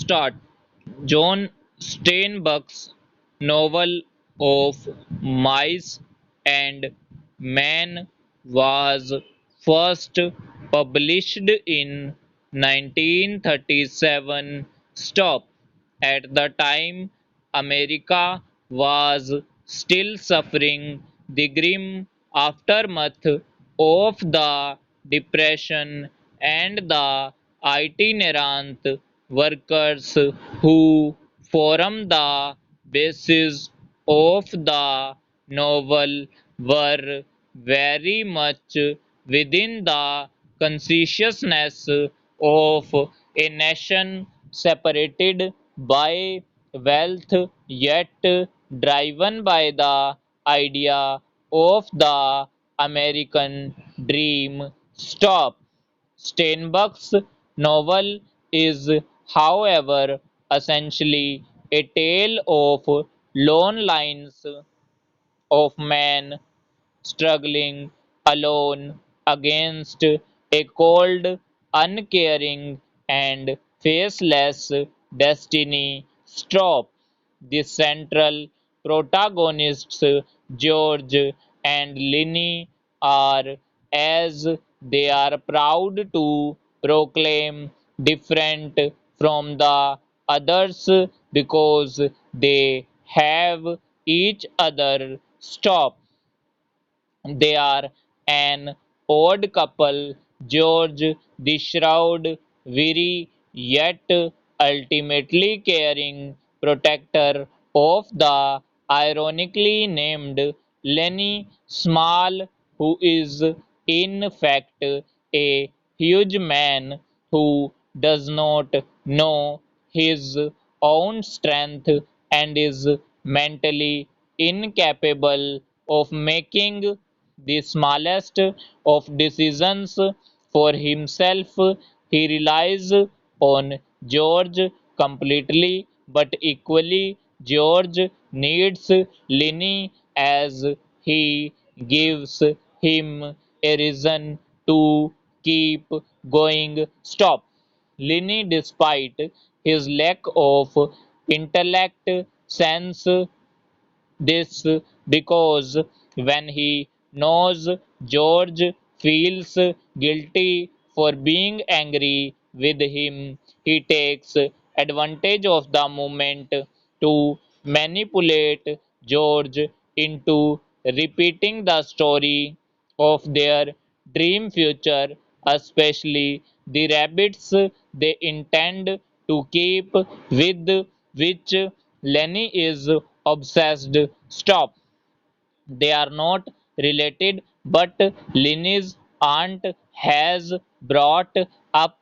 start. John Steinbeck's novel of Mice and Men was first published in 1937. Stop. At the time, America was still suffering the grim aftermath of the Depression and the itinerant workers who form the basis of the novel were very much within the consciousness of a nation separated by wealth yet driven by the idea of the American dream. Stop. Steinbeck's novel is, however, essentially a tale of lone lines of man struggling alone against a cold, uncaring, and faceless destiny. Stop. The central protagonists, George and Linny, are, as they are proud to proclaim, different from the others because they have each other. Stop. They are an odd couple, George the shrewd, weary, yet ultimately caring protector of the ironically named Lenny Small, who is in fact a huge man who does not know his own strength and is mentally incapable of making the smallest of decisions for himself. He relies on George completely, but equally George needs Linny as he gives him a reason to keep going. Stop. Linny, despite his lack of intellect, sense this because when he knows George feels guilty for being angry with him, he takes advantage of the moment to manipulate George into repeating the story of their dream future, especially the rabbits they intend to keep, with which Lenny is obsessed. Stop. They are not related, but Linny's aunt has brought up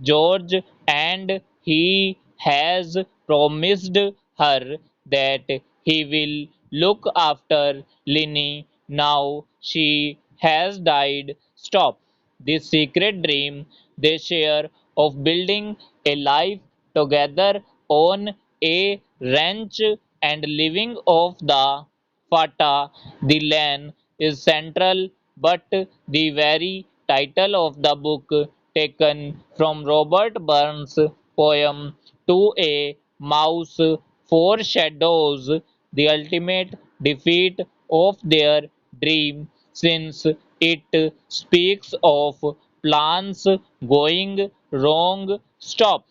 George and he has promised her that he will look after Linny now she has died. Stop. This secret dream they share of building a life together on a ranch and living off the Fata, the land, is central, but the very title of the book, taken from Robert Burns' poem To a Mouse, foreshadows the ultimate defeat of their dream, since it speaks of plans going wrong. Stop.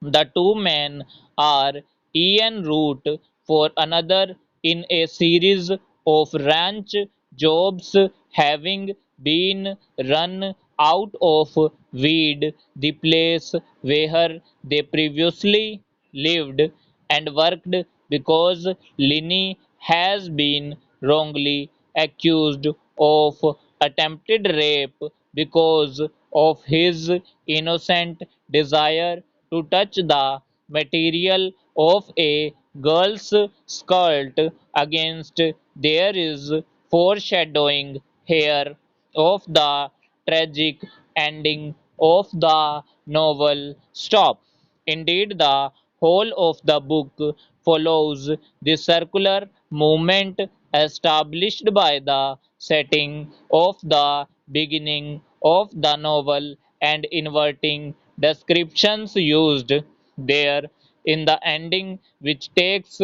The two men are en route for another in a series of ranch jobs, having been run out of weed. The place where they previously lived and worked, because Linny has been wrongly accused of attempted rape because of his innocent desire to touch the material of a girl's skirt. Against there is foreshadowing here of the tragic ending of the novel. Stop. Indeed, the whole of the book follows the circular movement established by the setting of the beginning of the novel and inverting descriptions used there in the ending, which takes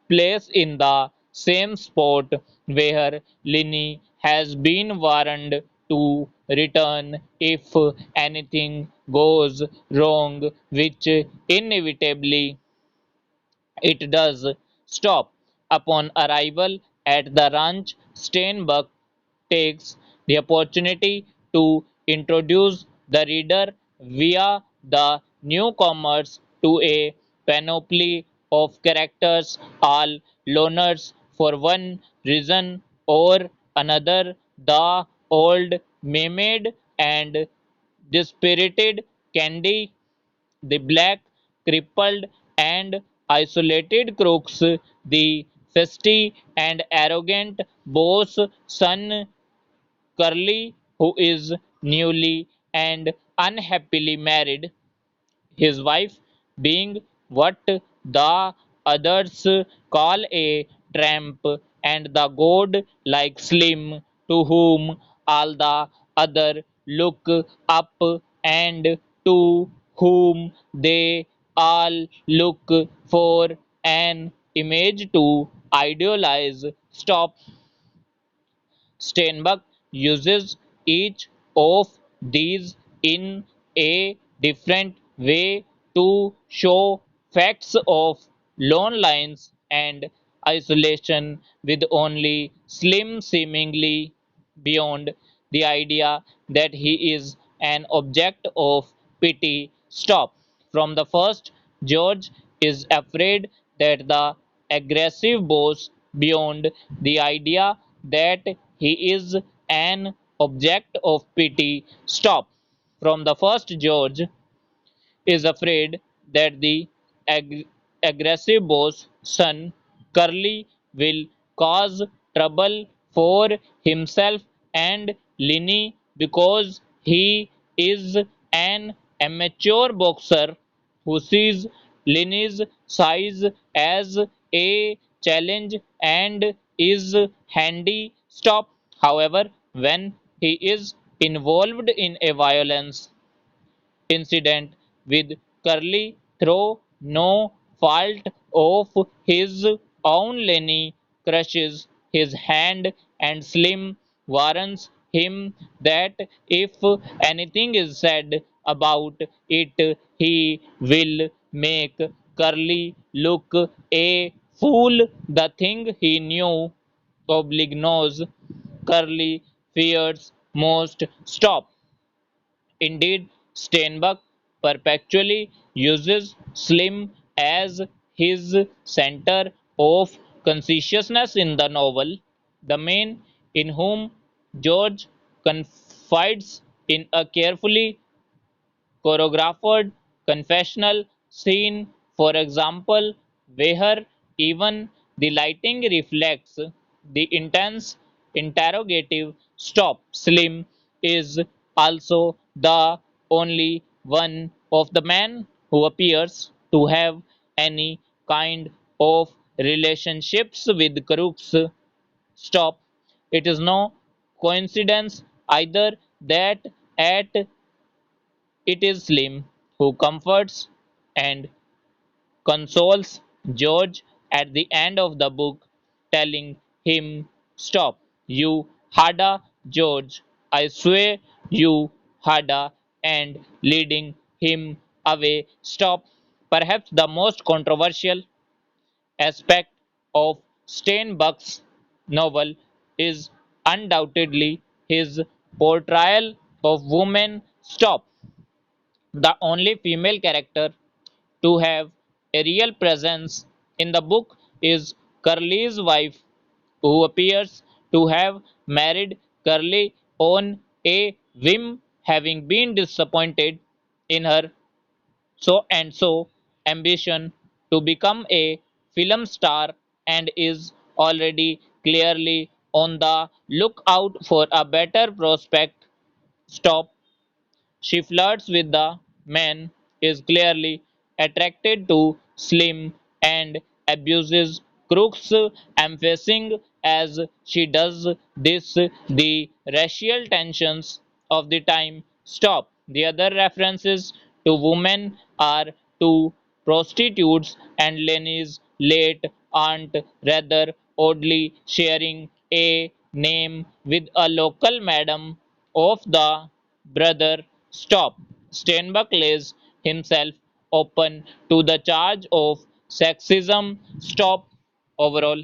place in the same spot where Linny has been warned to return if anything goes wrong, which inevitably it does stop. Upon arrival at the ranch, Steinbuck takes the opportunity to introduce the reader via the newcomers to a panoply of characters, all loners for one reason or another. The old, maimed, and dispirited Candy, the black, crippled, and isolated crooks, the festy and arrogant boss son Curly, who is newly and unhappily married, his wife being what the others call a tramp, and the god like Slim, to whom all the other look up and to whom they all look for an image to idealize. Stop. Steinbach uses each of these in a different way to show facts of loneliness and isolation, with only Slim seemingly beyond the idea that he is an object of pity. Stop. From the first, George is afraid that the aggressive boss, beyond the idea that he is an object of pity. Stop. From the first, George is afraid that the ag- aggressive boss son Curly will cause trouble for himself and Linny because he is an amateur boxer who sees Linny's size as a challenge and is handy. Stop. However, when he is involved in a violence incident with Curly through no fault of his own. Lenny crushes his hand and Slim warns him that if anything is said about it, he will make Curly look a fool. The thing he knew obliges Curly fears most. Stop. Indeed, Steinbach perpetually uses Slim as his center of consciousness in the novel, the man in whom George confides in a carefully choreographed confessional scene, for example, where even the lighting reflects the intense interrogative. Stop. Slim is also the only one of the men who appears to have any kind of relationships with crooks. Stop. It is no coincidence either that at it is Slim who comforts and consoles George at the end of the book, telling him, "Stop, you harder, George, I swear you harder," and leading him away. Stop. Perhaps the most controversial aspect of Steinbach's novel is undoubtedly his portrayal of women. Stop. The only female character to have a real presence in the book is Curly's wife, who appears to have married Curly on a whim, having been disappointed in her so ambition to become a film star, and is already clearly on the lookout for a better prospect. Stop. She flirts with the men, is clearly attracted to Slim, and abuses Crooks, emphasizing as she does this the racial tensions of the time. Stop. The other references to women are to prostitutes and Lenny's late aunt rather oddly sharing a name with a local madam of the brother stop. Steinbach lays himself open to the charge of sexism. Stop overall.